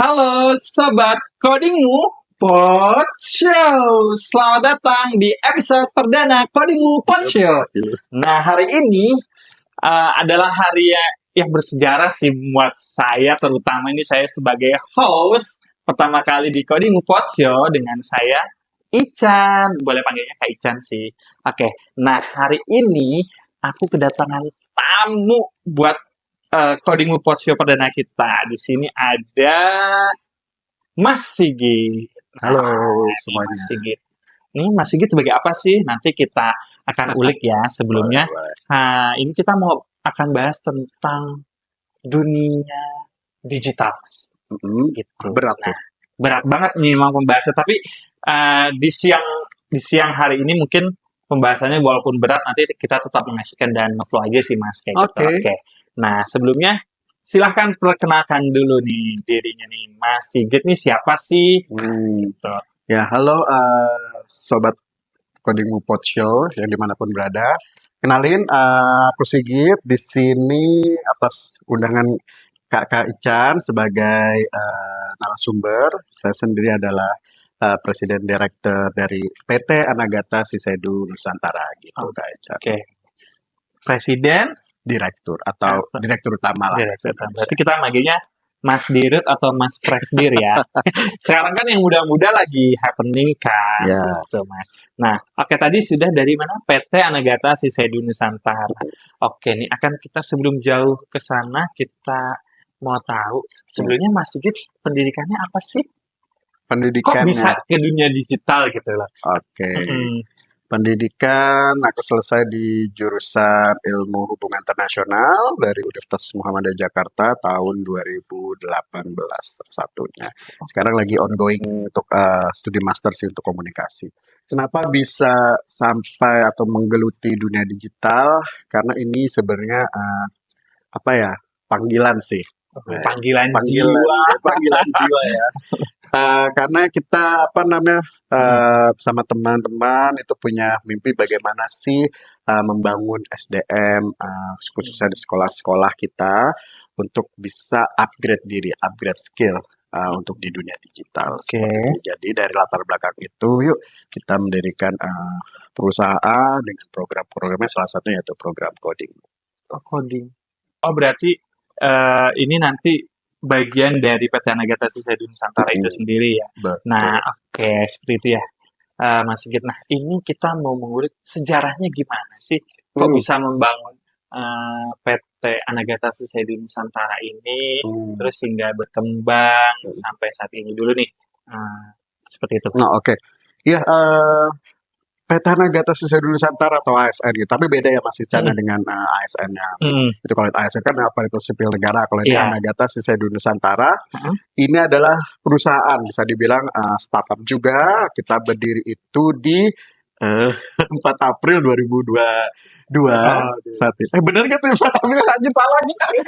Halo Sobat Codingmu Pod Show. Selamat datang di episode perdana Codingmu Pod Show. Nah, hari ini adalah hari yang bersejarah sih buat saya, terutama ini saya sebagai host pertama kali di Codingmu Pod Show dengan saya Ican. Boleh panggilnya Kak Ican sih. Oke, nah hari ini aku kedatangan tamu buat Codingmu Pod Show perdana kita. Di sini ada Mas Sigit. Halo Mas semuanya. Sigit. Ini Mas Sigit sebagai apa sih? Nanti kita akan ulik ya. Sebelumnya, Boleh. ini kita akan bahas tentang dunia digital, Mas. Gitu. Berat Nah, tuh. berat banget nih memang pembahasannya. Tapi di siang hari ini mungkin pembahasannya walaupun berat, nanti kita tetap mengasihkan dan ngeflow aja sih, Mas. Kayak gitu. Oke. Oke. Nah, sebelumnya silahkan perkenalkan dulu nih dirinya nih, Mas Sigit nih siapa sih? Gitu. Ya, halo Sobat Codingmu Pod Show yang dimanapun berada. Kenalin, aku Sigit di sini atas undangan Kak Ican sebagai narasumber. Saya sendiri adalah Presiden Direktur dari PT Anagata Shiseido Nusantara gitu, Kak Ican. Oke. Presiden, Direktur atau Direktur Utama lah. Direktur. Berarti kita manggilnya Mas Dirut atau Mas Presdir ya. Sekarang kan yang muda-muda lagi happening kan. Ya. Gitu, Mas. Nah, oke tadi sudah dari mana? PT Anagata Shiseido Nusantara. Oke, nih akan kita sebelum jauh ke sana kita mau tahu sebelumnya Mas Sigit pendidikannya apa sih? Kok Pendidikannya. bisa ke dunia digital gitu loh? Oke. Pendidikan aku selesai di jurusan Ilmu Hubungan Internasional dari Universitas Muhammadiyah Jakarta tahun 2018 satunya. Sekarang lagi ongoing untuk studi master sih untuk komunikasi. Kenapa bisa sampai atau menggeluti dunia digital? Karena ini sebenarnya apa ya, panggilan sih. Panggilan jiwa. Panggilan jiwa ya. Karena kita sama teman-teman itu punya mimpi bagaimana sih membangun SDM khususnya di sekolah-sekolah kita untuk bisa upgrade diri, upgrade skill untuk di dunia digital. Oke. Jadi dari latar belakang itu, yuk kita mendirikan perusahaan dengan program-programnya, salah satunya yaitu program coding. Coding. Oh berarti ini nanti bagian dari PT Anagata Shiseido Nusantara itu sendiri ya. Betul. Nah, oke, seperti itu ya, Mas Sigit. Nah, ini kita mau mengulik sejarahnya gimana sih? Kok bisa membangun PT Anagata Shiseido Nusantara ini, terus hingga berkembang sampai saat ini dulu nih. Seperti itu. Nah, oke. Iya, PT Anagata Shiseido Nusantara atau ASN gitu. Tapi beda ya Mas Icana dengan ASN-nya. Itu kalau ASN kan aparatur sipil negara. Kalau ini Anagata Shiseido Nusantara, ini adalah perusahaan bisa dibilang startup juga. Kita berdiri itu di 4 April 2022 saat itu. Bener gak tuh 4 April aja salah gitu.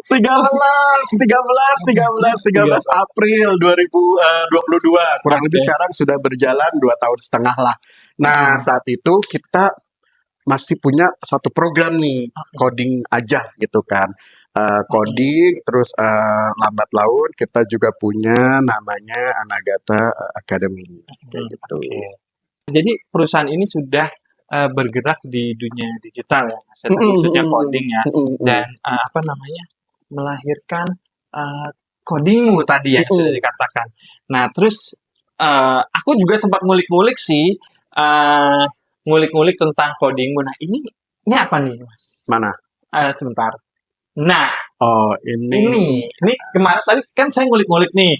13 April 2022 kurang lebih sekarang sudah berjalan 2 tahun setengah lah. Nah saat itu kita masih punya satu program nih coding aja gitu kan, coding terus lambat laun kita juga punya namanya Anagata Academy gitu. Jadi perusahaan ini sudah bergerak di dunia digital ya, khususnya coding ya, dan melahirkan codingmu tadi yang sudah dikatakan. Nah, terus aku juga sempat ngulik-ngulik sih, ngulik-ngulik tentang codingmu. Nah, ini apa nih, Mas? Mana? Sebentar. Nah, ini kemarin tadi kan saya ngulik-ngulik nih,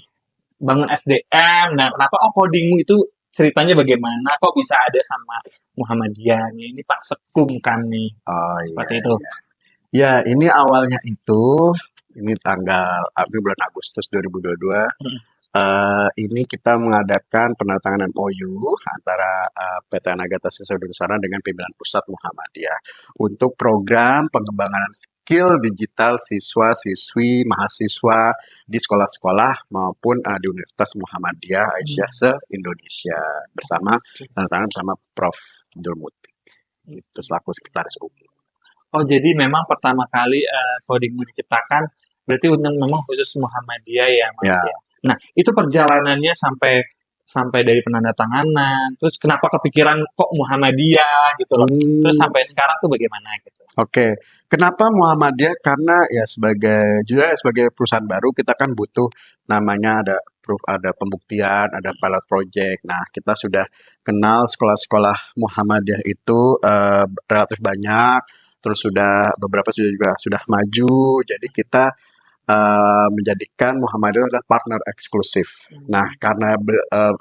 bangun SDM. Nah, kenapa codingmu itu ceritanya bagaimana? Kok bisa ada sama Muhammadiyah nih? Ini Pak Sekum kan nih. Seperti itu. Ya, ini awalnya itu, ini bulan Agustus 2022. Ini kita mengadakan penandatanganan MOU antara PT Anagata Shiseido Nusantara dengan pimpinan pusat Muhammadiyah untuk program pengembangan skill digital siswa-siswi mahasiswa di sekolah-sekolah maupun di Universitas Muhammadiyah Aisyah se-Indonesia bersama Prof. Abdul Muti itu selaku sekretaris umum. Oh, jadi memang pertama kali coding diciptakan berarti untuk memang khusus Muhammadiyah ya, Mas Ya. ya. Nah, itu perjalanannya sampai sampai dari penandatanganan, terus kenapa kepikiran kok Muhammadiyah gitu loh. Terus Hmm, sampai sekarang tuh bagaimana gitu. oke. Kenapa Muhammadiyah? Karena ya sebagai juga sebagai perusahaan baru kita kan butuh namanya ada proof, ada pembuktian, ada pilot project. Nah, kita sudah kenal sekolah-sekolah Muhammadiyah itu relatif banyak, terus sudah beberapa sudah juga sudah maju. Jadi kita menjadikan Muhammadiyah adalah partner eksklusif. Nah, Hmm, karena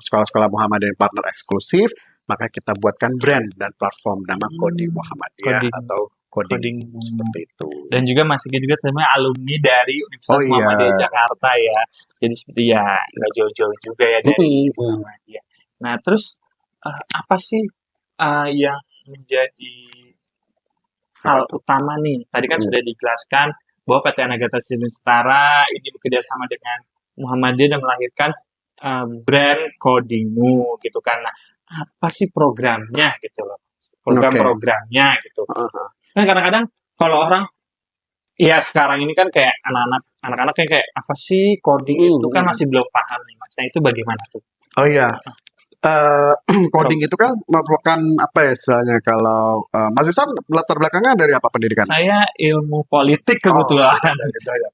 sekolah-sekolah Muhammadiyah partner eksklusif, maka kita buatkan brand dan platform nama Coding Muhammadiyah coding atau Coding coding seperti itu. dan juga masih juga sebenarnya alumni dari Oh Universitas iya, Muhammadiyah Jakarta ya. Jadi seperti ya nggak jauh-jauh juga ya dari mm-mm, mm. Muhammadiyah. Nah, terus apa sih yang menjadi Apa hal tuh? utama nih? Tadi kan Mm. sudah dijelaskan bahwa PT Nagata Siling Setara ini bekerja sama dengan Muhammadiyah dan melahirkan brand Codingmu gitu kan. Nah, apa sih programnya gitu loh? Oke. Program-programnya gitu. Uh-huh. Kan kadang-kadang kalau orang ya sekarang ini kan kayak anak-anak kayak apa sih coding Mm, itu kan mm. masih belum paham nih Mas. Nah, itu bagaimana tuh? Oh iya, Eee, coding Pro- itu kan merupakan apa ya istilahnya kalau, Mas Ihsan latar belakangnya dari apa pendidikannya? Saya ilmu politik Oh, kebetulan. beda beda ya.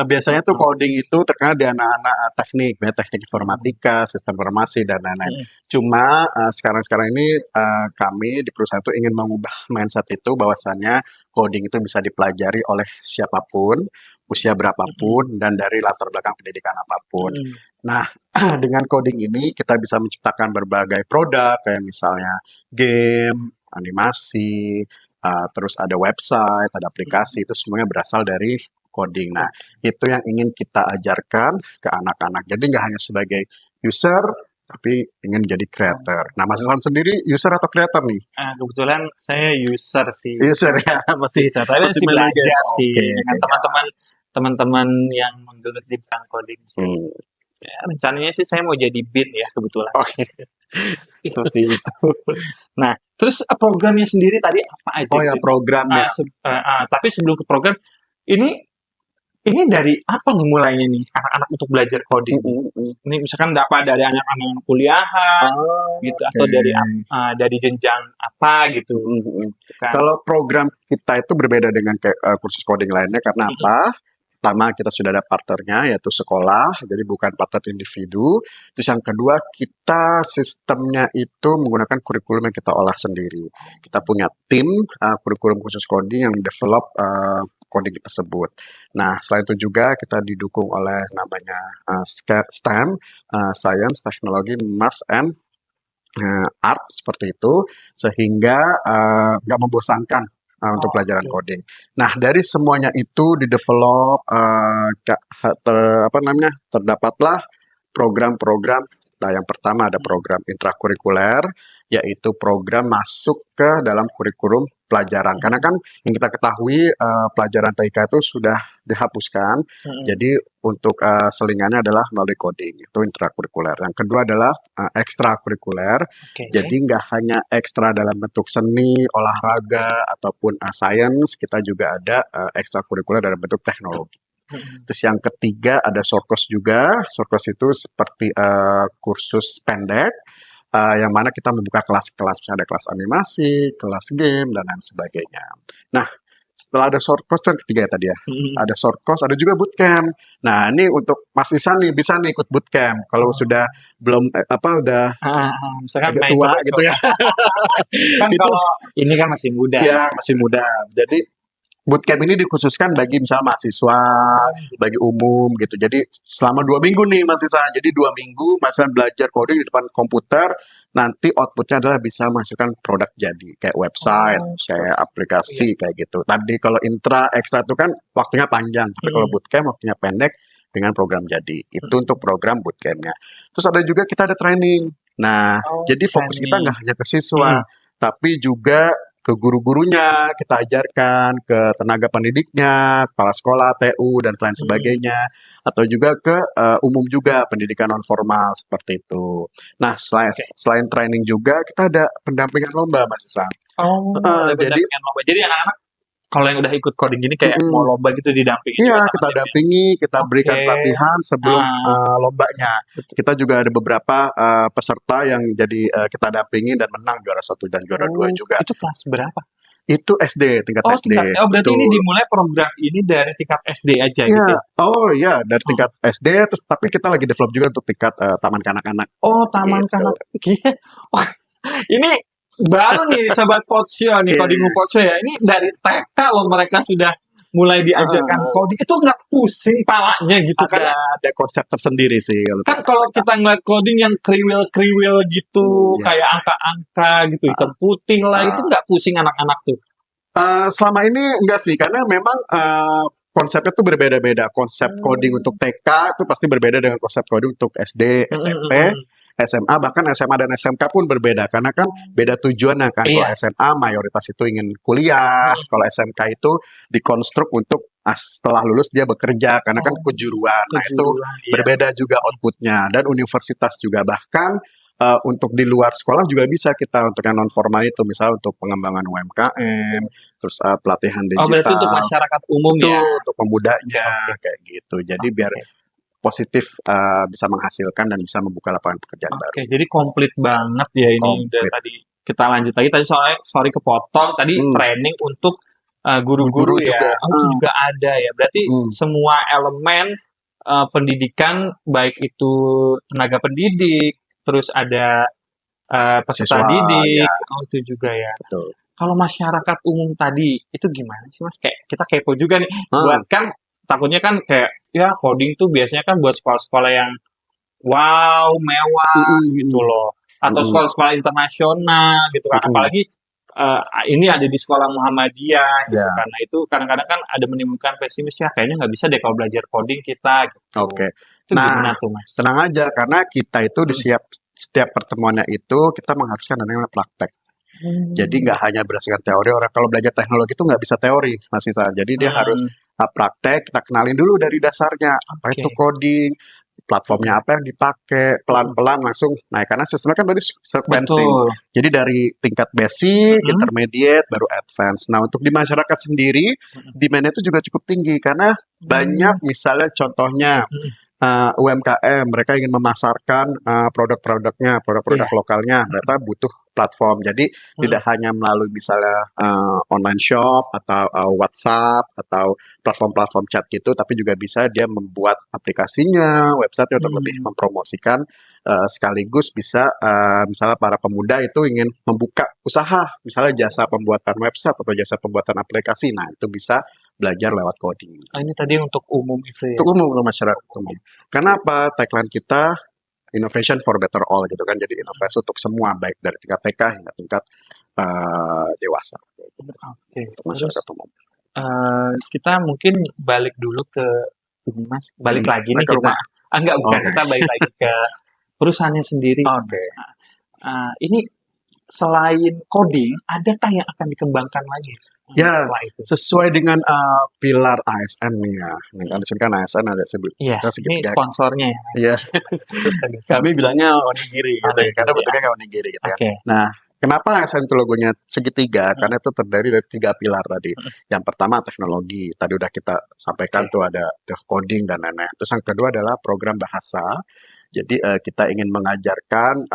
Biasanya tuh coding itu terkenal di anak-anak, teknik, ya teknik informatika, sistem informasi dan lain-lain. Cuma, sekarang-sekarang ini, kami di perusahaan itu ingin mengubah mindset itu bahwasannya coding itu bisa dipelajari oleh siapapun, usia berapapun, dan dari latar belakang pendidikan apapun. Nah, dengan coding ini kita bisa menciptakan berbagai produk kayak misalnya game, animasi, terus ada website, ada aplikasi, itu semuanya berasal dari coding. Nah, itu yang ingin kita ajarkan ke anak-anak. Jadi nggak hanya sebagai user, tapi ingin jadi creator. Nah, Mas Hasan sendiri user atau creator nih? Kebetulan saya user sih, User ya, masih user. Tapi masih masih main game. belajar sih Oke, dengan oke ya. teman-teman yang menggeluti di bidang coding sih. Hmm, Ya, rencananya sih saya mau jadi beat ya kebetulan. Oke. Seperti itu. Nah, terus programnya sendiri tadi apa aja Oh ya, gitu? programnya. Tapi sebelum ke program, ini ini dari apa nih mulainya nih anak-anak untuk belajar coding nih? Mm, mm, mm. Ini misalkan apa dari anak-anak kuliahan Oh, gitu atau oke. dari jenjang apa gitu, Mm, mm, mm. gitu kan? Kalau program kita itu berbeda dengan kayak kursus coding lainnya karena apa? Pertama kita sudah ada partnernya yaitu sekolah, jadi bukan partner individu. Terus yang kedua kita sistemnya itu menggunakan kurikulum yang kita olah sendiri. Kita punya tim kurikulum khusus coding yang develop coding tersebut. Nah, selain itu juga kita didukung oleh namanya STEM, Science, Technology, Math, and art seperti itu sehingga nggak membosankan untuk Oh, pelajaran oke. coding. Nah dari semuanya itu di develop apa namanya terdapatlah program-program. Nah yang pertama ada program intrakurikuler yaitu program masuk ke dalam kurikulum pelajaran. Karena kan yang kita ketahui pelajaran TIK itu sudah dihapuskan. Jadi untuk selingannya adalah melalui coding itu intrakurikuler. Yang kedua adalah ekstrakurikuler. Oke. Jadi nggak hanya ekstra dalam bentuk seni, olahraga ataupun sains, kita juga ada ekstrakurikuler dalam bentuk teknologi. Terus yang ketiga ada shortcourse juga. Shortcourse itu seperti kursus pendek yang mana kita membuka kelas-kelas, misalnya ada kelas animasi, kelas game dan lain sebagainya. Nah, setelah ada short course yang ketiga ya tadi ya. Ada short course, ada juga bootcamp. Nah, ini untuk Mas Isan nih bisa nih ikut bootcamp. Kalau sudah belum apa udah Misalkan agak main tua coba-coba. gitu ya. Kan Itu kalau ini kan masih muda. ya masih muda. Jadi bootcamp ini dikhususkan bagi misalnya mahasiswa, bagi umum gitu. Jadi selama 2 minggu nih Mas Isan. Jadi 2 minggu Mas Isan belajar coding di depan komputer. Nanti outputnya adalah bisa menghasilkan produk jadi kayak website, Oh, kayak seperti aplikasi kayak gitu. Tadi kalau intra ekstra itu kan waktunya panjang, tapi kalau itu. bootcamp waktunya pendek dengan program jadi. Itu untuk program bootcampnya. Terus ada juga kita ada training. Nah, Oh, jadi fokus kita training. nggak hanya ke siswa, tapi juga ke guru-gurunya, kita ajarkan ke tenaga pendidiknya, kepala sekolah, TU, dan lain sebagainya. Atau juga ke umum juga, pendidikan non formal, seperti itu. Nah, selain, Oke. selain training juga, kita ada pendampingan lomba, Mas Isang. Oh, ada Jadi, pendampingan lomba. Jadi anak-anak Kalau yang udah ikut coding gini kayak mau Mm-mm. lomba gitu didampingin Iya, juga sama kita timnya. dampingi, kita berikan Oke. pelatihan sebelum Ah, lombanya. betul. Kita juga ada beberapa peserta yang jadi kita dampingi dan menang juara satu dan juara dua Oh, juga. itu kelas berapa? Itu SD, tingkat Oh, SD, berarti ini betul. dimulai program ini dari tingkat SD aja Iya, gitu ya? oh iya dari Oh, tingkat SD, terus tapi kita lagi develop juga untuk tingkat taman kanak-kanak oh, taman gitu. kanak. Oke. Oh, ini baru nih Sobat Potsio nih, Iya, coding iya. Potsio ya. Ini dari TK loh mereka sudah mulai diajarkan Heeh. coding. Itu nggak pusing palanya gitu ada karena ada konsep tersendiri sih kalau kan tingkat kalau TK. kita ngeliat coding yang kriwil-kriwil gitu, Iya. kayak angka-angka gitu, hitam putih lah, itu Uh, nggak pusing anak-anak tuh. Selama ini enggak sih, karena memang konsepnya tuh berbeda-beda. Konsep coding untuk Hmm. TK itu pasti berbeda dengan konsep coding untuk SD, Mm, mm, SMP, mm, mm. SMA, bahkan SMA dan SMK pun berbeda. Karena kan beda tujuannya kan. Kalau Iya. SMA mayoritas itu ingin kuliah, kalau Mm. SMK itu dikonstruk untuk setelah lulus dia bekerja, karena kan Oh, kejuruan. Nah itu kejuruan ya. berbeda juga outputnya. Dan universitas juga bahkan untuk di luar sekolah juga bisa kita untuk yang non formal itu, misal untuk pengembangan UMKM, terus pelatihan Oh, berarti untuk digital, masyarakat umum itu ya. untuk pemudanya Oke, kayak gitu. Jadi biar oke, positif bisa menghasilkan dan bisa membuka lapangan pekerjaan baru. oke. Jadi komplit banget ya ini udah Komplit. tadi kita lanjut lagi tadi soalnya sorry kepotong tadi Hmm, training untuk guru-guru guru-guru ya. juga. Oh, itu juga ada ya. Berarti Mm, semua elemen pendidikan baik itu tenaga pendidik, terus ada peserta siswa ya didik, oh itu juga ya. betul. Kalau masyarakat umum tadi, itu gimana sih Mas? Kayak kita kepo juga nih, buat Ah, kan takutnya kan kayak ya coding tuh biasanya kan buat sekolah-sekolah yang wow, mm, mewah gitu mm, loh. mm, Atau mm, sekolah-sekolah internasional gitu mm, kan. mm. Apalagi ini ada di sekolah Muhammadiyah gitu. Ya, Karena itu kadang-kadang kan ada menimbulkan pesimis ya kayaknya nggak bisa deh kalau belajar coding kita gitu. oke. Itu Nah, gimana tuh Mas? tenang aja karena kita itu di Hmm. setiap pertemuannya itu kita mengharuskan ada yang namanya praktek. Jadi Hmm. nggak hanya berdasarkan teori, orang kalau belajar teknologi itu nggak bisa teori, Mas Isa. Jadi dia harus Hmm. praktek, kita kenalin dulu dari dasarnya, apa itu Oke. coding, platformnya apa yang dipakai, Hmm. pelan-pelan langsung. Nah, karena sistemnya kan tadi sequencing. Betul. Jadi dari tingkat basic, Hmm. intermediate, baru advance. Nah, untuk di masyarakat sendiri, Hmm. demand itu juga cukup tinggi karena Hmm. banyak misalnya contohnya Hmm. UMKM, mereka ingin memasarkan produk-produknya, produk-produk Iya. lokalnya, mereka butuh platform. Jadi Hmm. tidak hanya melalui misalnya online shop atau WhatsApp atau platform-platform chat gitu, tapi juga bisa dia membuat aplikasinya, website untuk lebih Hmm. mempromosikan sekaligus bisa misalnya para pemuda itu ingin membuka usaha, misalnya jasa pembuatan website atau jasa pembuatan aplikasi. Nah, itu bisa belajar lewat coding. Oh, ini tadi untuk umum itu ya. Untuk umum, untuk masyarakat umum. Karena apa? Tagline kita innovation for better all gitu kan. Jadi inovasi untuk semua baik dari tingkat TK hingga tingkat dewasa Oke. untuk Terus masyarakat umum. kita mungkin balik dulu ke ini Mas. Balik Hmm. lagi Nah, nih ke kita. rumah. Enggak bukan. Oke. Kita balik lagi ke perusahaannya sendiri sih Oke. Mas. Ini selain coding, adakah yang akan dikembangkan lagi Ya, setelah itu? sesuai dengan pilar ASN nih ya. Yang kan di sini kan ASN ada Iya, kita ini segitiga. sponsornya ya. Iya. Terus ada Kami bilangnya onigiri gitu ya, karena onigiri ya. bentuknya kayak onigiri gitu kan. Oke. Nah, kenapa ASN itu logonya segitiga? Hmm. Karena itu terdiri dari 3 pilar tadi. Yang pertama teknologi, tadi udah kita sampaikan Oke. tuh ada coding dan lain-lain. Terus yang kedua adalah program bahasa. Jadi kita ingin mengajarkan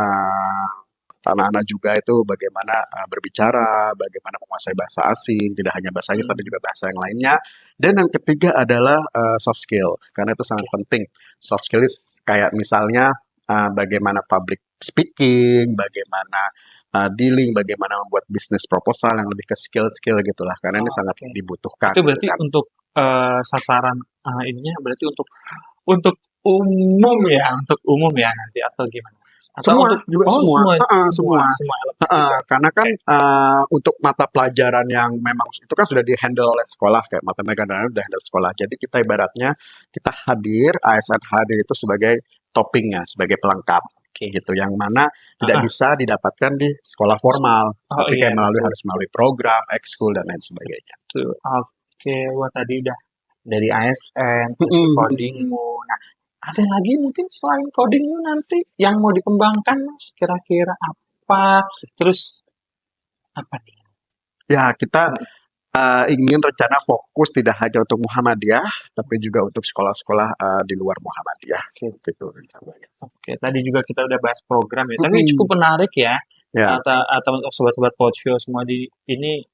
anak-anak juga itu bagaimana berbicara, bagaimana menguasai bahasa asing, tidak hanya bahasa Inggris tapi Hmm. juga bahasa yang lainnya. Dan yang ketiga adalah soft skill, karena itu sangat Oke. penting. Soft skill kayak misalnya bagaimana public speaking, bagaimana dealing, bagaimana membuat bisnis proposal yang lebih ke skill-skill gitulah. Karena ini sangat Oke. dibutuhkan Itu gitu berarti kan. untuk sasaran ininya berarti untuk umum ya, untuk umum ya nanti atau gimana? Atau Semua, untuk juga semua. semua semua Semua. semua elemen juga. Karena kan Oke. untuk mata pelajaran yang memang itu kan sudah di-handle oleh sekolah kayak matematika dan lain-lain udah handle sekolah. Jadi kita ibaratnya kita hadir, ASN hadir itu sebagai toppingnya, sebagai pelengkap Oke. gitu. Yang mana tidak Heeh. bisa didapatkan di sekolah formal, Oh tapi iya kayak betul. harus melalui program, ekskul dan lain sebagainya. Betul. Oke, wah tadi udah dari ASN terus ke Mm-mm. codingmu. Nah, ada lagi mungkin selain codingmu nanti yang mau dikembangkan Mas? Kira-kira apa? Terus apa nih? Ya, kita ingin rencana fokus tidak hanya untuk Muhammadiyah, tapi juga untuk sekolah-sekolah di luar Muhammadiyah. Gitu rencananya. Oke, tadi juga kita udah bahas program ya. Tapi Mm-mm. cukup menarik ya. Ya, Atau untuk sobat-sobat Podshow semua di ini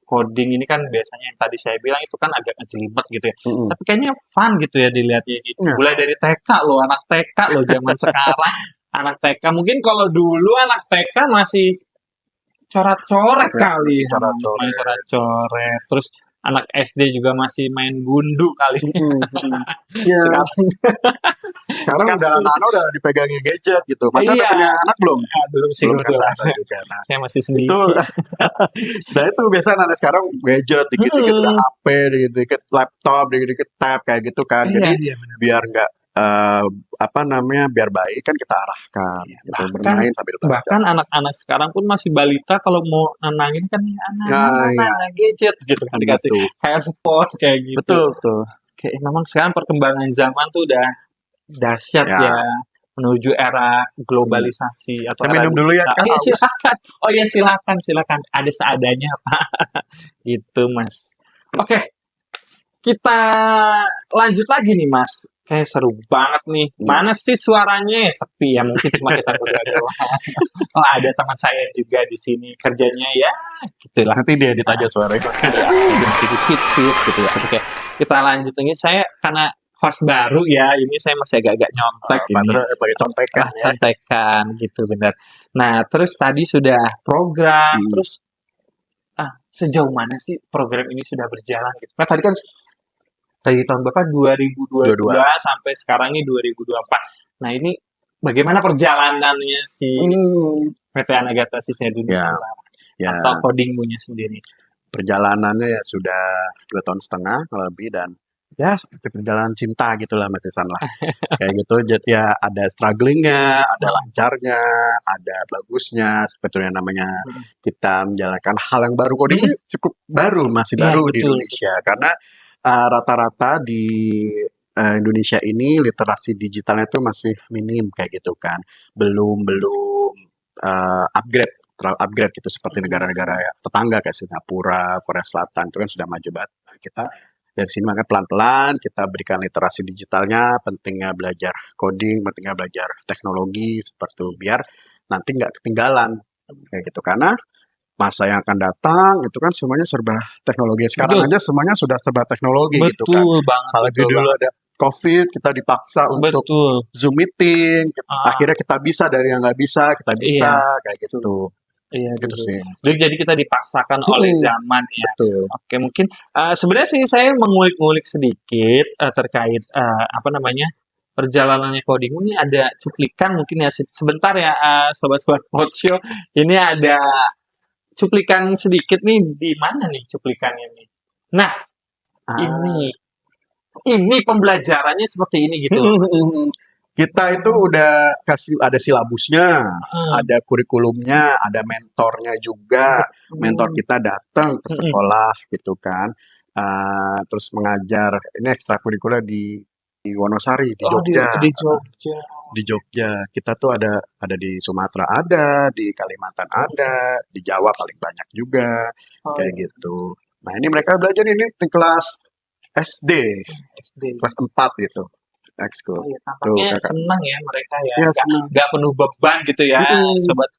coding ini kan biasanya yang tadi saya bilang itu kan agak ngejelimet gitu ya. mm-mm. Tapi kayaknya fun gitu ya dilihatnya ini. Ya, Mulai dari TK loh, anak TK loh zaman sekarang. Anak TK mungkin kalau dulu anak TK masih coret-coret ya, kali, masih coret-coret. main coret-coret. Terus anak SD juga masih main gundu kali. Mm-mm, mm-mm. Ya, Sekarang sekarang udah sekarang anak-anak udah dipegangin gadget gitu. Masa udah iya, punya anak belum? belum sih Belum kebetulan. kesana juga. Nah, Saya masih itu sendiri. nah itu biasanya anak sekarang gadget dikit-dikit udah Mm-mm. HP, dikit-dikit laptop, dikit-dikit tab kayak gitu kan. Iya, Jadi iya benar. biar nggak apa namanya biar baik kan kita arahkan gitu, Bahkan bermain sambil belajar. bahkan anak-anak sekarang pun masih balita kalau mau nenangin kan Nah, iya, anak gadget gitu kan dikasih betul, handphone kayak gitu. betul, betul. Kayak memang sekarang perkembangan zaman tuh udah dahsyat Ya, ya menuju era hmm. globalisasi atau Saya era minum dulu ya, digital. kan Iya haus. silakan. Oh iya silakan ada seadanya Pak. Gitu Mas. Oke, kita lanjut lagi nih Mas. Kayak seru banget nih. Hmm. Mana sih suaranya? Sepi ya, mungkin cuma kita berdua doang. Oh, ada teman saya juga di sini kerjanya ya gitulah. Nanti dia edit aja suaranya. Ya, fit gitu ya. Oke, kita lanjut lagi. Saya karena host baru ya, ini saya masih agak-agak nyontek ini. Padahal pakai contekan ya. Contekan gitu benar. Nah, terus tadi sudah program, Hmm. terus sejauh mana sih program ini sudah berjalan gitu. Nah, tadi kan dari tahun berapa? 2022 Dua-dua. sampai sekarang ini 2024. Nah, ini bagaimana perjalanannya si Hmm. PT Anagata Sisnya Ya, Nusantara ya. atau codingmu-nya sendiri? Perjalanannya ya sudah 2 tahun setengah lebih dan ya seperti perjalanan cinta gitulah Mas Isan lah. Kayak gitu. Jadi ya ada strugglingnya, ada lancarnya, ada bagusnya. Sebetulnya namanya Hmm. kita menjalankan hal yang baru. Coding ini cukup baru, masih Iya, baru di betul. Indonesia karena rata-rata di Indonesia ini literasi digitalnya itu masih minim kayak gitu kan. Belum upgrade terlalu upgrade gitu seperti negara-negara tetangga kayak Singapura, Korea Selatan itu kan sudah maju banget. Nah, kita dari sini makanya pelan-pelan kita berikan literasi digitalnya, pentingnya belajar coding, pentingnya belajar teknologi seperti itu biar nanti nggak ketinggalan kayak gitu karena masa yang akan datang itu kan semuanya serba teknologi. Sekarang Betul. aja semuanya sudah serba teknologi gitu kan. Betul banget. Apalagi Betul dulu banget. ada COVID, kita dipaksa untuk Betul. Zoom meeting. Ah, Akhirnya kita bisa dari yang nggak bisa, kita bisa iya, kayak gitu. iya Gitu dulu. sih. Jadi kita dipaksakan oleh zaman ya. Betul. Oke, mungkin sebenarnya sih saya mengulik-ngulik sedikit terkait apa namanya perjalanannya coding ini ada cuplikan mungkin ya sebentar ya sobat-sobat Podshow ini ada cuplikan sedikit nih di mana nih cuplikannya nih. Nah, ini pembelajarannya seperti ini gitu. Kita itu udah kasih ada silabusnya, Hmm. ada kurikulumnya, ada mentornya juga. Mentor kita datang ke sekolah gitu kan. Terus mengajar ini ekstrakurikuler di Wonosari di Oh, Jogja. di Jogja. Di Jogja. Kita tuh ada di Sumatera ada, di Kalimantan ada, di Jawa paling banyak juga Oh, kayak gitu. Nah, ini mereka belajar ini di kelas SD, SD. kelas 4 gitu. Ekskul. Oh, ya, Tuh, tampaknya Kakak. senang ya mereka ya, Ya, senang. nggak penuh beban gitu ya, sobat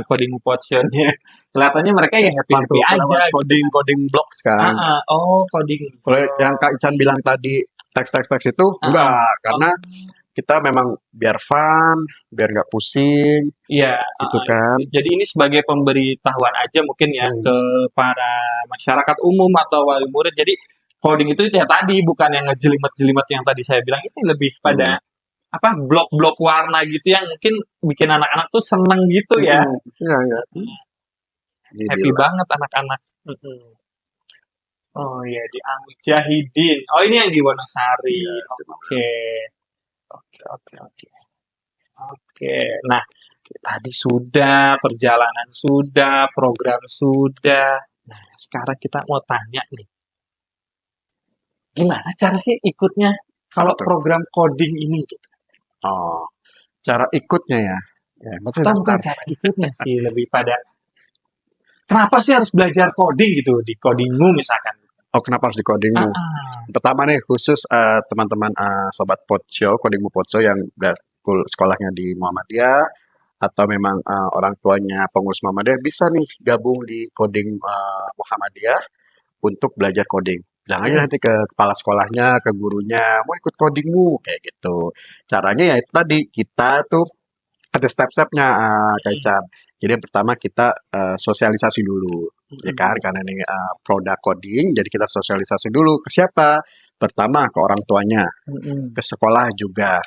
coding Podshow-nya. Kelihatannya mereka ya happy-happy aja. Lewat Gitu. coding blocks kan. Oh, coding. Kalau yang Kak Ican bilang tadi teks itu enggak, karena kita memang biar fun, biar nggak pusing, Iya, gitu kan. jadi ini sebagai pemberitahuan aja mungkin ya ke para masyarakat umum atau wali murid. Jadi coding itu ya tadi bukan yang ngejelimet-jelimet yang tadi saya bilang, ini lebih pada apa blok-blok warna gitu yang mungkin bikin anak-anak tuh seneng gitu ya. Iya, iya. Happy banget anak-anak. Oh iya di Mujahidin. Oh ini yang di Wonosari. Iya, Oke. Nah, tadi sudah, perjalanan sudah, program sudah. Nah, sekarang kita mau tanya nih. Gimana cara sih ikutnya kalau program coding ini? Oh, cara ikutnya ya. Ya, Atau bukan cara ikutnya sih, lebih pada kenapa sih harus belajar coding gitu di codingmu misalkan? Oh, kenapa harus di codingmu? Pertama nih, khusus teman-teman Sobat Podshow, Codingmu Podshow yang udah sekolahnya di Muhammadiyah, atau memang orang tuanya pengurus Muhammadiyah, bisa nih gabung di coding Muhammadiyah untuk belajar coding. Bilang aja nanti ke kepala sekolahnya, ke gurunya, mau ikut codingmu, kayak gitu. Caranya ya itu tadi, kita tuh ada step-stepnya, Kak Ican. Jadi yang pertama kita sosialisasi dulu, ya kan? Karena ini produk coding, jadi kita sosialisasi dulu ke siapa? Pertama ke orang tuanya, ke sekolah juga.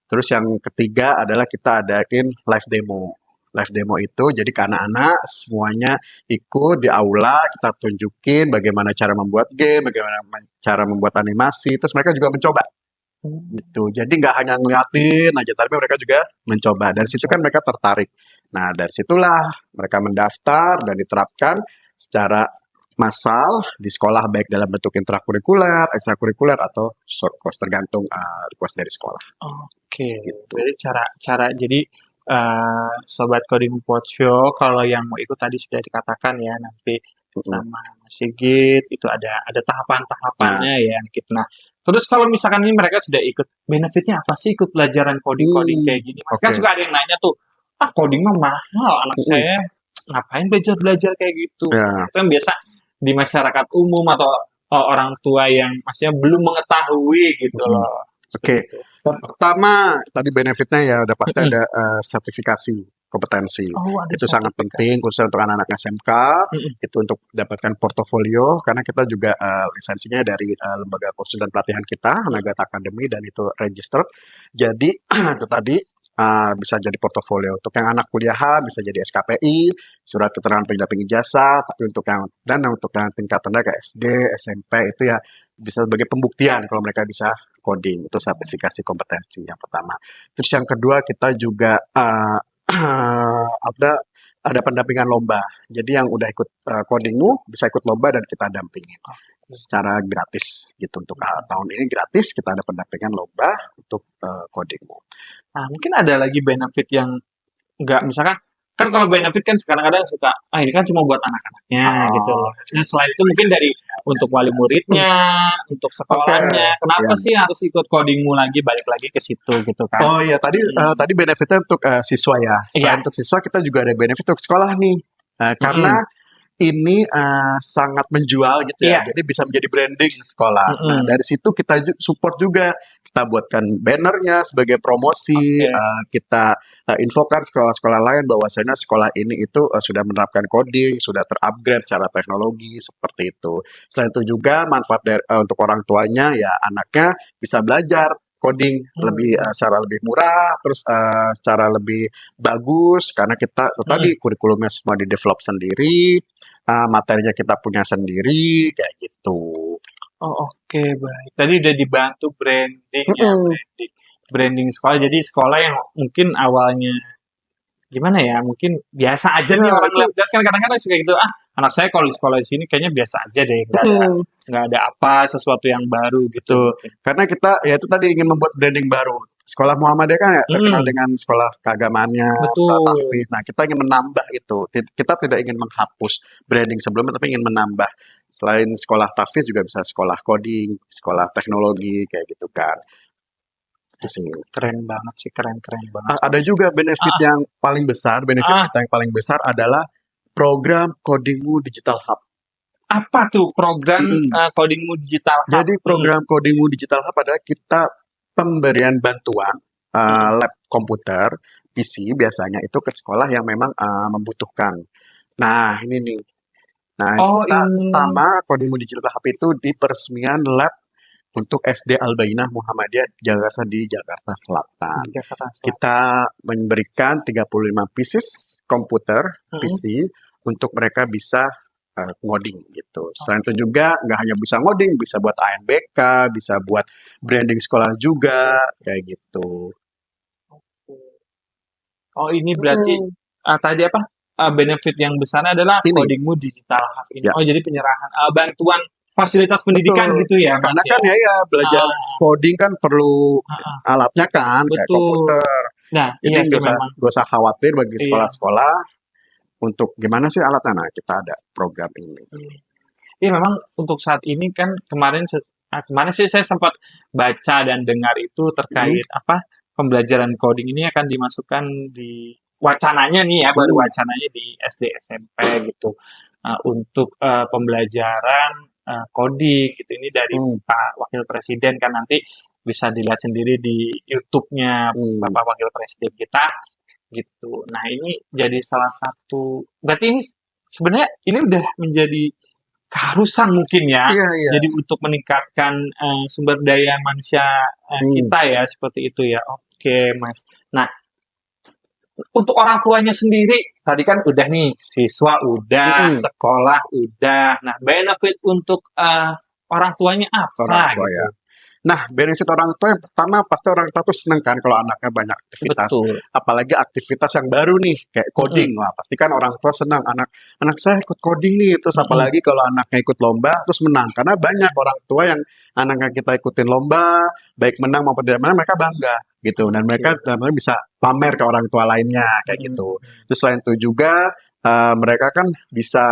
Terus yang ketiga adalah kita adain live demo. Live demo itu jadi ke anak-anak semuanya ikut di aula, kita tunjukin bagaimana cara membuat game, bagaimana cara membuat animasi, terus mereka juga mencoba gitu. Jadi nggak hanya ngeliatin aja, tapi mereka juga mencoba. Dari situ kan mereka tertarik. Nah, dari situlah mereka mendaftar dan diterapkan secara massal di sekolah, baik dalam bentuk intrakurikuler, ekstrakurikuler, atau short course, tergantung request dari sekolah. Oke, jadi cara jadi Sobat Coding Podshow, kalau yang mau ikut tadi sudah dikatakan ya, nanti sama Mas Sigit itu ada tahapan-tahapannya ya gitu. Nah, terus kalau misalkan ini mereka sudah ikut, benefitnya apa sih ikut pelajaran coding kayak gini? Mas kan suka ada yang nanya tuh, coding mah mahal, anak saya ngapain belajar kayak gitu? Ya. Itu yang biasa di masyarakat umum atau orang tua yang maksudnya belum mengetahui gitu loh. Oke. Pertama, tadi benefitnya ya udah pasti ada sertifikasi kompetensi. Itu sangat penting khususnya untuk anak-anak SMK, itu untuk dapatkan portofolio, karena kita juga lisensinya dari lembaga kursus dan pelatihan kita, Naga Academy, dan itu registered. Jadi itu tadi bisa jadi portofolio. Untuk yang anak kuliahan bisa jadi SKPI, surat keterangan pendamping ijazah, tapi untuk yang tingkat rendah kayak SD, SMP itu ya bisa sebagai pembuktian kalau mereka bisa coding. Itu sertifikasi kompetensi yang pertama. Terus yang kedua, kita juga ada pendampingan lomba. Jadi yang udah ikut codingmu bisa ikut lomba dan kita dampingin secara gratis gitu. Untuk tahun ini gratis kita ada pendampingan lomba untuk codingmu. Nah, mungkin ada lagi benefit yang enggak, misalkan kan kalau benefit kan kadang-kadang suka ini kan cuma buat anak-anaknya gitu loh. Nah, selain itu mungkin dari untuk wali muridnya, untuk sekolahnya, kenapa sih harus ikut codingmu lagi, balik lagi ke situ gitu kan? Oh iya, tadi benefitnya untuk siswa ya. Selain untuk siswa, kita juga ada benefit untuk sekolah nih. Karena ini sangat menjual gitu ya, jadi bisa menjadi branding sekolah. Nah, dari situ kita support juga, kita buatkan bannernya sebagai promosi, kita infokan sekolah-sekolah lain bahwasanya sekolah ini itu sudah menerapkan coding, sudah terupgrade secara teknologi, seperti itu. Selain itu juga manfaat untuk orang tuanya, ya anaknya bisa belajar coding secara lebih murah, terus cara lebih bagus, karena kita tadi kurikulumnya semua di-develop sendiri, materinya kita punya sendiri, kayak gitu. Oke, baik. Tadi udah dibantu branding ya, branding sekolah. Jadi sekolah yang mungkin awalnya gimana ya, mungkin biasa aja nih orang lihat kan kadang-kadang suka gitu, anak saya kalau di sekolah di sini kayaknya biasa aja deh, nggak ada apa sesuatu yang baru gitu. Karena kita ya itu tadi ingin membuat branding baru. Sekolah Muhammadiyah kan ya terkenal dengan sekolah keagamaannya, sekolah tahfiz. Nah, kita ingin menambah itu. Kita tidak ingin menghapus branding sebelumnya, tapi ingin menambah. Selain sekolah tahfiz juga bisa sekolah coding, sekolah teknologi, kayak gitu kan. Itu sih. Keren banget sih, keren banget. Ada juga benefit yang paling besar, kita yang paling besar adalah program Codingmu Digital Hub. Apa tuh program Codingmu Digital Hub? Jadi program Codingmu Digital Hub adalah kita pemberian bantuan lab komputer, PC biasanya itu ke sekolah yang memang membutuhkan. Nah, ini nih. Nah, pertama Codingmu Digital Hub itu di peresmian lab untuk SD Al-Bainah Muhammadiyah Jakarta di Jakarta Selatan. Kita memberikan 35 pieces komputer PC untuk mereka bisa ngoding gitu. Selain itu juga nggak hanya bisa ngoding, bisa buat ANBK, bisa buat branding sekolah juga, kayak gitu. Oh, ini berarti tadi apa? Benefit yang besar adalah Codingmu Digital Hub ini. Oh, jadi penyerahan bantuan fasilitas pendidikan gitu ya, Karena kan ya belajar coding kan perlu alatnya kan, kayak komputer. Nah, jadi nggak usah khawatir bagi sekolah-sekolah. untuk gimana sih alatnya. Nah, kita ada program ini. Iya memang untuk saat ini kan kemarin sih saya sempat baca dan dengar itu Hmm, terkait apa pembelajaran coding ini akan dimasukkan di wacananya nih ya baru hmm, wacananya di SD SMP gitu. Untuk pembelajaran coding gitu ini dari hmm, Pak Wakil Presiden kan nanti bisa dilihat sendiri di YouTube-nya hmm. Bapak Wakil Presiden kita gitu. Nah ini jadi salah satu berarti ini sebenarnya ini udah menjadi keharusan mungkin ya. Iya, iya. Jadi untuk meningkatkan sumber daya manusia Hmm, kita ya seperti itu ya. Oke, Mas. Nah, untuk orang tuanya sendiri tadi kan udah nih siswa udah, hmm. sekolah udah. Nah, benefit untuk orang tuanya Orang apa tua ya. gitu? Nah, benefit orang tua yang pertama pasti orang tua tuh seneng kan kalau anaknya banyak aktivitas. Betul. Apalagi aktivitas yang baru nih, kayak Mm-mm, coding. Wah, pasti kan orang tua senang. Anak saya ikut coding nih. Terus mm-mm. apalagi kalau anaknya ikut lomba, terus menang. Karena banyak orang tua yang anaknya kita ikutin lomba, baik menang maupun tidak menang, mereka bangga gitu. Dan mereka Oke. bisa pamer ke orang tua lainnya kayak Mm-mm, gitu. mm-mm. Terus selain itu juga mereka kan bisa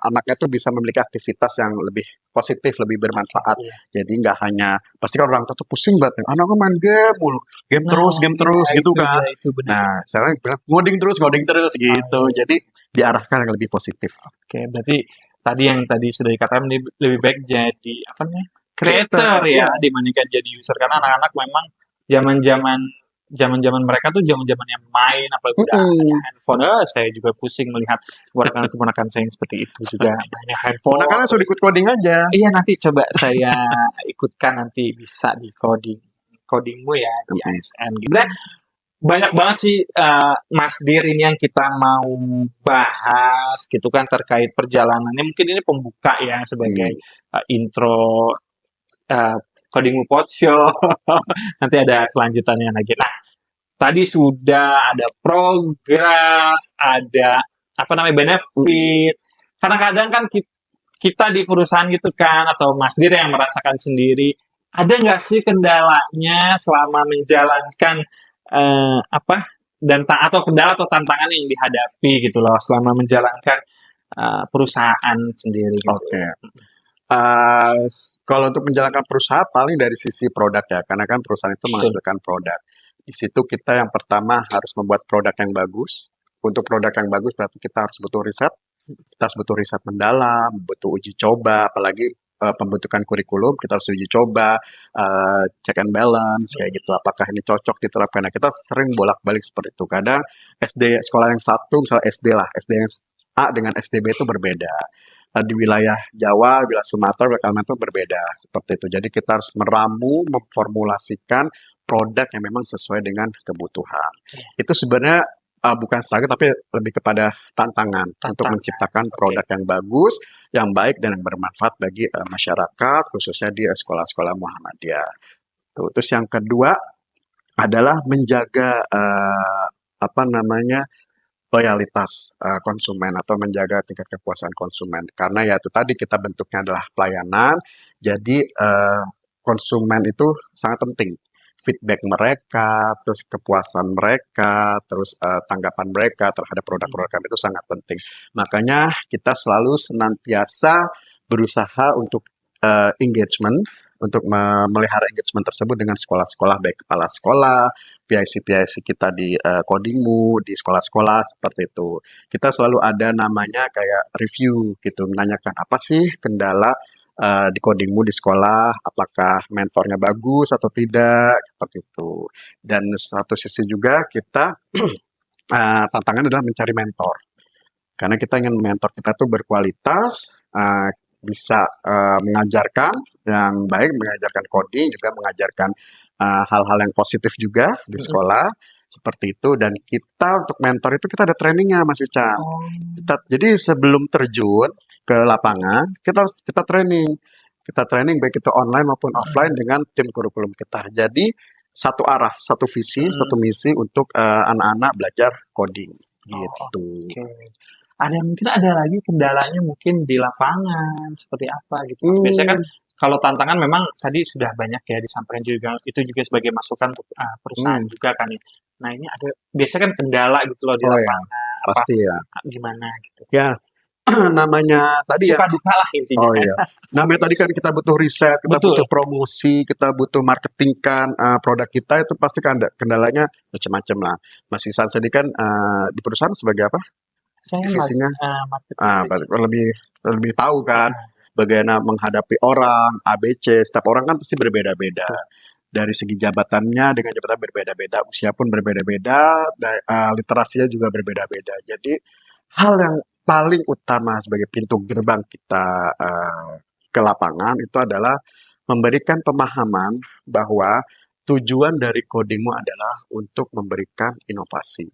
anaknya tuh bisa memiliki aktivitas yang lebih positif, lebih bermanfaat. Iya. Jadi nggak hanya pasti kan orang tua tuh pusing banget, anaknya main game mulu, Nah, game iya terus gitu itu kan. dia itu benar. Nah, sekarang bilang ngoding terus Oh, gitu. iya. Jadi diarahkan yang lebih positif. Oke, berarti tadi yang tadi sudah dikatakan lebih baik jadi apa namanya? Creator Creator, ya ya. dibandingkan jadi user karena anak-anak memang zaman-zaman zaman-zaman mereka tuh zaman-zaman yang main apalagi udah ada Mm-mm. handphone. Saya juga pusing melihat keponakan-keponakan saya yang seperti itu juga mainnya handphone Ponakannya suruh terus. ikut coding aja. Iya nanti coba saya ikutkan nanti bisa di codingmu ya di Mm-mm. ASN gitu. Sebenarnya banyak banget sih Mas Dir ini yang kita mau bahas gitu kan terkait perjalanannya. Mungkin ini pembuka ya sebagai Hmm. intro uh, Coding Pod Show. Nanti ada kelanjutannya lagi. Nah, tadi sudah ada program, ada apa namanya benefit. Kadang-kadang kan kita di perusahaan gitu kan atau Mas Dir yang merasakan sendiri ada nggak sih kendalanya selama menjalankan apa atau kendala atau tantangan yang dihadapi gitu loh selama menjalankan perusahaan sendiri gitu. Oke. Eh, Kalau untuk menjalankan perusahaan paling dari sisi produk ya, karena kan perusahaan itu Betul. menghasilkan produk. Di situ kita yang pertama harus membuat produk yang bagus. Untuk produk yang bagus berarti kita harus butuh riset, kita harus butuh riset mendalam, butuh uji coba, apalagi pembentukan kurikulum kita harus uji coba, check and balance kayak gitu. Apakah ini cocok diterapkan? Nah, kita sering bolak-balik seperti itu. Kadang sekolah yang satu, misalnya SD lah, SD yang A dengan SDB itu berbeda. Di wilayah Jawa, wilayah Sumatera, wilayah Kalimantan berbeda seperti itu. Jadi kita harus meramu, memformulasikan produk yang memang sesuai dengan kebutuhan. Itu sebenarnya bukan strategi tapi lebih kepada tantangan untuk Tantangan. menciptakan Oke. produk yang bagus, yang baik dan yang bermanfaat bagi masyarakat khususnya di sekolah-sekolah Muhammadiyah. Tuh. Terus yang kedua adalah menjaga apa namanya loyalitas konsumen atau menjaga tingkat kepuasan konsumen. Karena ya itu tadi kita bentuknya adalah pelayanan, jadi konsumen itu sangat penting. Feedback mereka, terus kepuasan mereka, terus tanggapan mereka terhadap produk-produk kami itu sangat penting. Makanya kita selalu senantiasa berusaha untuk engagement, untuk memelihara engagement tersebut dengan sekolah-sekolah, baik kepala sekolah, PIC-PIC kita di Codingmu, di sekolah-sekolah seperti itu. Kita selalu ada namanya kayak review gitu, menanyakan apa sih kendala di Codingmu di sekolah, apakah mentornya bagus atau tidak, seperti itu. Dan satu sisi juga kita tantangan adalah mencari mentor. Karena kita ingin mentor kita tuh berkualitas, bisa mengajarkan yang baik, mengajarkan coding, juga mengajarkan hal-hal yang positif juga di sekolah seperti itu. Dan kita untuk mentor itu kita ada trainingnya Mas Ica. Jadi sebelum terjun ke lapangan kita training, baik itu online maupun offline dengan tim kurikulum kita. Jadi satu arah, satu visi, satu misi untuk anak-anak belajar coding gitu. Oke. Mungkin ada lagi kendalanya mungkin di lapangan seperti apa gitu. Biasanya kan kalau tantangan memang tadi sudah banyak ya disampaikan juga itu juga sebagai masukan untuk perusahaan juga kan ya. Nah ini ada biasanya kan kendala gitu loh di Oh ya. lapangan apa pasti ya. gimana gitu. Ya, namanya tadi ya. Suka duka lah intinya. Oh iya. Namanya tadi kan kita butuh riset, kita Betul. butuh promosi, kita butuh marketingkan produk kita itu pasti kan kendalanya macam-macam lah. Mas Ihsan sendiri kan di perusahaan sebagai apa? Saya Divisinya marketing. lebih lebih tahu kan Ah, bagaimana menghadapi orang ABC. Setiap orang kan pasti berbeda-beda. betul. Dari segi jabatannya dengan jabatan berbeda-beda, usia pun berbeda-beda, literasinya juga berbeda-beda. Jadi hal yang paling utama sebagai pintu gerbang kita ke lapangan itu adalah memberikan pemahaman bahwa tujuan dari codingmu adalah untuk memberikan inovasi.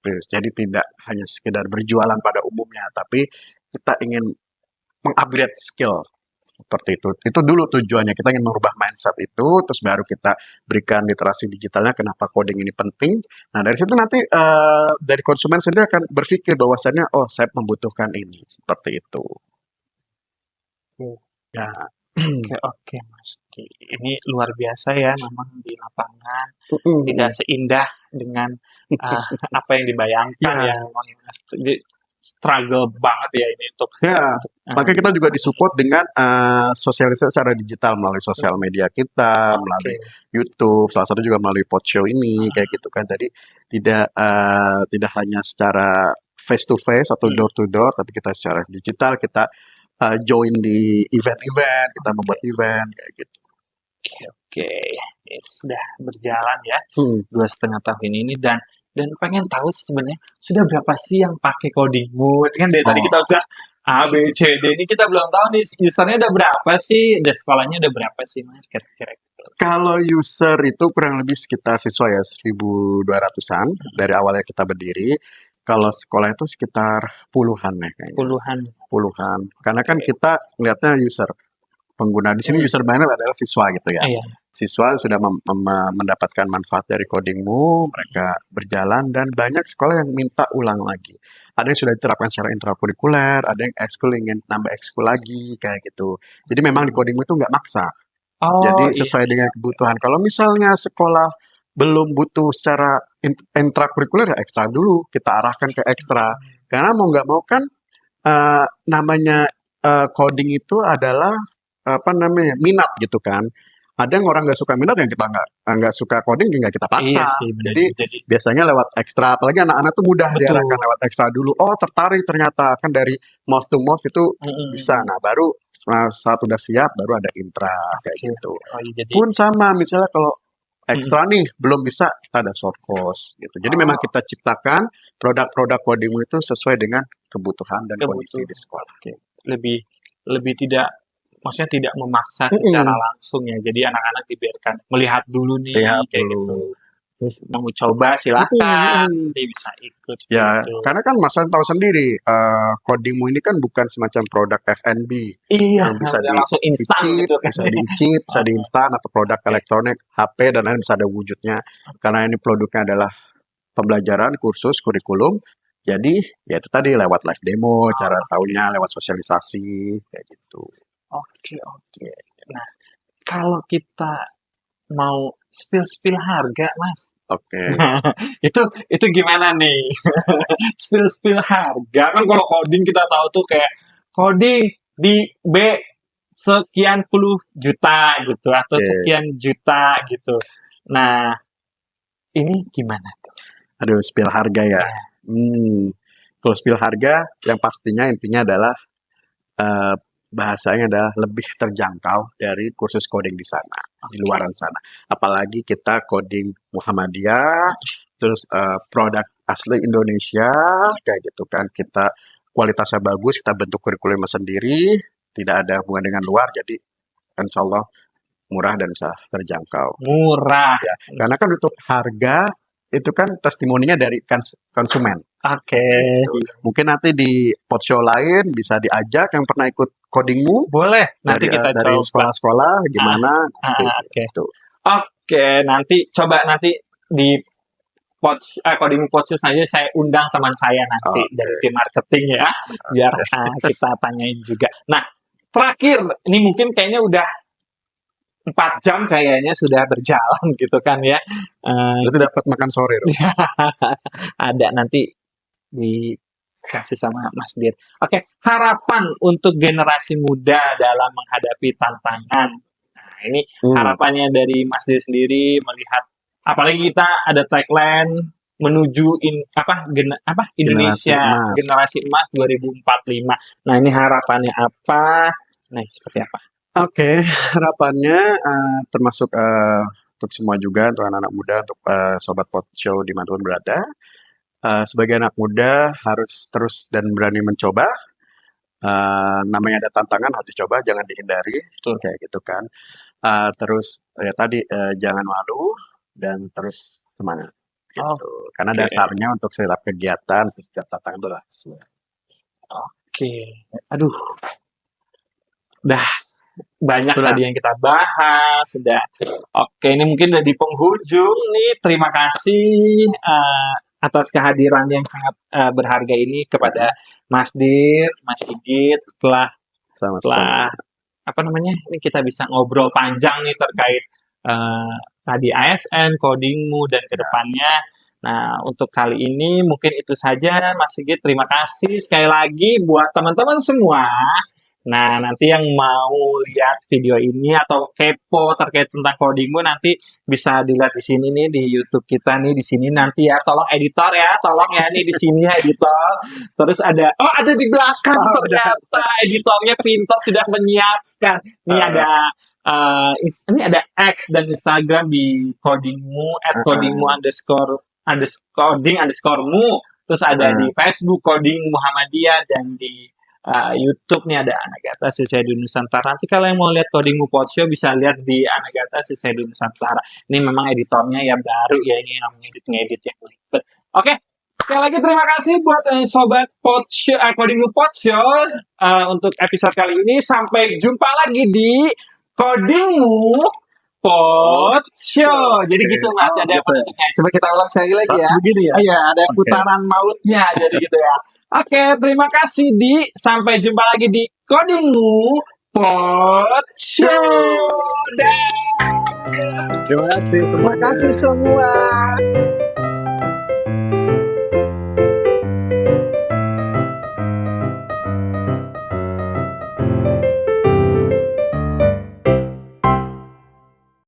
Jadi tidak hanya sekedar berjualan pada umumnya, tapi kita ingin mengupgrade skill seperti itu. Itu dulu tujuannya. Kita ingin merubah mindset itu, terus baru kita berikan literasi digitalnya. Kenapa coding ini penting? Nah dari situ nanti dari konsumen sendiri akan berpikir bahwasannya, oh saya membutuhkan ini seperti itu. Oke. Ya. Oke, Mas. Oke. Ini luar biasa ya, memang di lapangan Mm-mm. tidak seindah dengan apa yang dibayangkan Ya, ya, memang ya, Mas. Jadi struggle banget ya ini untuk ya. uh, Makanya kita juga disupport dengan sosialisasi secara digital melalui sosial media kita, melalui oke. YouTube, salah satu juga melalui Podshow ini, kayak gitu kan. Jadi tidak hanya secara face to face atau door to door, tapi kita secara digital, kita join di event-event, kita membuat event kayak gitu. Oke, ya, sudah berjalan ya Hmm. 2,5 tahun ini dan pengen tahu sebenarnya sudah berapa sih yang pakai codingmu? Kan dari tadi kita Oh, udah A, B, C, D ini kita belum tahu nih usernya udah berapa sih, udah sekolahnya udah berapa sih Mas kira-kira? kalau user itu kurang lebih sekitar siswa ya 1.200-an dari awalnya kita berdiri. Kalau sekolah itu sekitar puluhan ya kayaknya. Puluhan. Puluhan. Karena kan Oke. kita lihatnya user pengguna di sini user banner adalah siswa gitu ya. Iya. Siswa sudah mendapatkan manfaat dari codingmu, mereka berjalan dan banyak sekolah yang minta ulang lagi. Ada yang sudah diterapkan secara intrakurikuler, ada yang ekskul ingin nambah ekskul lagi kayak gitu. Jadi memang di codingmu itu nggak maksa. Oh Jadi iya. sesuai dengan kebutuhan. Kalau misalnya sekolah belum butuh secara intrakurikuler ya ekstra dulu, kita arahkan ke ekstra. Karena mau nggak mau kan namanya coding itu adalah apa namanya minat gitu kan. Ada yang orang nggak suka minat yang kita nggak suka coding nggak kita Iya paksa. sih benar. Jadi Jadi biasanya lewat ekstra, apalagi anak-anak tuh mudah betul. diarahkan lewat ekstra dulu. Oh tertarik ternyata kan dari mouse to mouse itu bisa. Nah baru saat udah siap baru ada intra kayak Oke. gitu. Oh iya jadi Pun sama misalnya kalau ekstra nih belum bisa kita ada short course gitu. Jadi memang kita ciptakan produk-produk codingmu itu sesuai dengan kebutuhan dan kondisi di sekolah. Oke. Lebih tidak maksudnya tidak memaksa secara langsung ya. Jadi anak-anak dibiarkan melihat dulu nih Lihat kayak dulu. gitu. Terus mau coba silahkan, nanti bisa ikut Ya, gitu. karena kan Mas tahu sendiri, codingmu ini kan bukan semacam produk F&B Iya, yang bisa udah langsung instan diicip, gitu kan. bisa diicip, bisa diinstan atau produk elektronik, HP dan lain bisa ada wujudnya. Karena ini produknya adalah pembelajaran, kursus, kurikulum. Jadi ya itu tadi lewat live demo, cara tahunya lewat sosialisasi kayak gitu. Oke. Nah, kalau kita mau spill harga, Mas. Oke. itu gimana nih? spill harga kan kalau coding kita tahu tuh kayak coding di B sekian puluh juta gitu atau Oke. sekian juta gitu. Nah, ini gimana tuh? Aduh, spill harga ya. Kalau spill harga, yang pastinya intinya adalah bahasanya adalah lebih terjangkau dari kursus coding di sana, di luaran sana. Apalagi kita coding Muhammadiyah, terus produk asli Indonesia, kayak gitu kan. Kita kualitasnya bagus, kita bentuk kurikulum sendiri, tidak ada hubungan dengan luar, jadi insya Allah murah dan bisa terjangkau. Murah. Ya, karena kan untuk harga itu kan testimoninya dari konsumen. Oke. Gitu. Mungkin nanti di podshow lain bisa diajak yang pernah ikut codingmu Boleh, nanti kita dari coba. sekolah-sekolah gimana. Oke. Gitu. Oke, nanti di coding podcast saja saya undang teman saya nanti dari tim marketing ya, biar kita tanyain juga. Nah, terakhir, ini mungkin kayaknya udah 4 jam kayaknya sudah berjalan gitu kan ya. Berarti dapat makan sore dong. Ada nanti dikasih sama Mas Dir. Oke, harapan untuk generasi muda dalam menghadapi tantangan. Nah, ini harapannya dari Mas Dir sendiri melihat, apalagi kita ada tagline menuju Generasi Indonesia emas. generasi emas 2045. Nah, ini harapannya apa? Nah, seperti apa? Oke, harapannya termasuk untuk semua juga, untuk anak-anak muda, untuk sobat Pod Show dimanapun berada. Sebagai anak muda harus terus dan berani mencoba. Namanya ada tantangan harus dicoba, jangan dihindari, Betul. kayak gitu kan. Terus ya tadi jangan malu dan terus semangat. Gitu. Karena Oke. dasarnya untuk setiap kegiatan, setiap tantangan itu adalah semangat. Oke. Aduh. Udah banyak Sudah. tadi yang kita bahas. Sudah. Oke, ini mungkin udah di penghujung nih. Terima kasih atas kehadiran yang sangat berharga ini kepada Mas Dir, Mas Igit, telah Sama-sama. apa namanya, ini kita bisa ngobrol panjang nih terkait tadi ASN, codingmu, dan kedepannya. Nah, untuk kali ini mungkin itu saja, Mas Sigit. Terima kasih sekali lagi buat teman-teman semua. Nah, nanti yang mau lihat video ini atau kepo terkait tentang codingmu, nanti bisa dilihat di sini nih, di YouTube kita nih, di sini nanti ya. Tolong editor ya, tolong ya nih di sini ya editor. Terus ada di belakang ternyata editornya pintar sudah menyiapkan. Ini ada X dan Instagram di codingmu @codingmu_coding_mu. Terus ada di Facebook Coding Muhammadiyah, dan di YouTube nih ada Anagata Sisai Nusantara. Nanti kalau yang mau lihat Codingmu Podshow bisa lihat di Anagata Sisai Nusantara. Ini memang editornya yang baru ya, ini yang ngedit yang ribet. Oke, sekali lagi terima kasih buat sobat Podshow, Codingmu Podshow untuk episode kali ini. Sampai jumpa lagi di Codingmu Podshow. Jadi gitu Mas, ada penutupnya. Coba kita ulang sekali lagi ya. Begini ya? Iya, ada putaran mautnya, jadi gitu ya. Oke, terima kasih sampai jumpa lagi di Codingmu Podshow. Terima kasih. Terima kasih semua.